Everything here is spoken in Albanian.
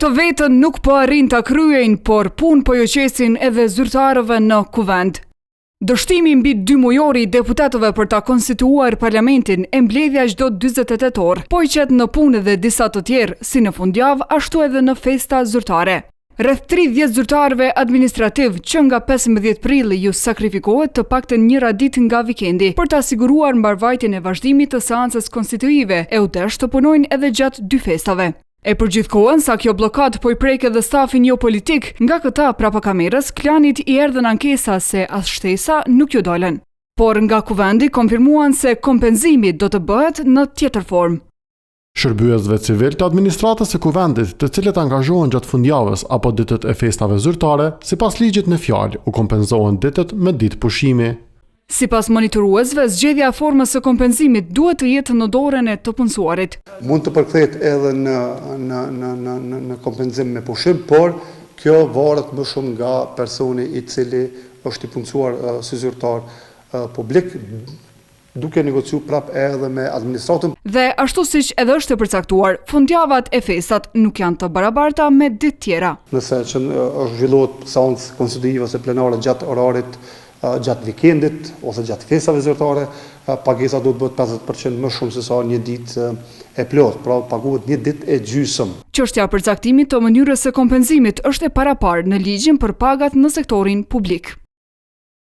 Të vetën nuk po arrin ta kryejnë, por punë po jo qesin edhe zyrtarëve në kuvend. Dështimi mbi 2 mujori deputetëve për ta konstituar parlamentin e mbledhja çdo 48 orë, po i qet në punë dhe disa të tjerë, si në fundjavë, ashtu edhe në festa zyrtare. Rreth 30 zyrtarëve administrativ që nga 15 prilli ju sakrifikohet të paktën njëra ditë nga vikendi për ta siguruar mbarvajtjen e vazhdimit të seancës konstituive e u desh të punojnë edhe gjatë 2 festave. E për gjithkohën sa kjo blokad po i prek edhe stafin jo politik, nga këta prapa kamerës klanit i erdhën ankesa se as shtesa nuk ju dolen. Por nga kuvendi konfirmuan se kompenzimi do të bëhet në tjetër formë. Shërbyesve civil të administratës së kuvendit, të cilët angazhohen gjatë fundjavës apo ditët e festave zyrtare, sipas ligjit në fjalë, u kompenzohen ditët me ditë pushimi. Sipas monitoruesve, zgjedhja e formës së kompenzimit duhet të jetë në dorën e të punësuarit. Mund të përkthehet edhe në kompenzim me pushim, por kjo varet më shumë nga personi i cili është i punësuar si zyrtar publik, duke negociu prap edhe me administratën. Dhe ashtu siç edhe është e përcaktuar, fundjavat e festat nuk janë të barabarta me ditë tjera. Nëse që është zhvillohet seancë konstitutive ose plenare gjatë orarit, gjatë vikendit ose gjatë festave zyrtare, pagesa do të bëhet 50% më shumë se sa një ditë e plot, pra paguhet një ditë e gjysmë. Çështja e përcaktimit të mënyrës së kompenzimit është e paraparë në ligjin për pagat në sektorin publik.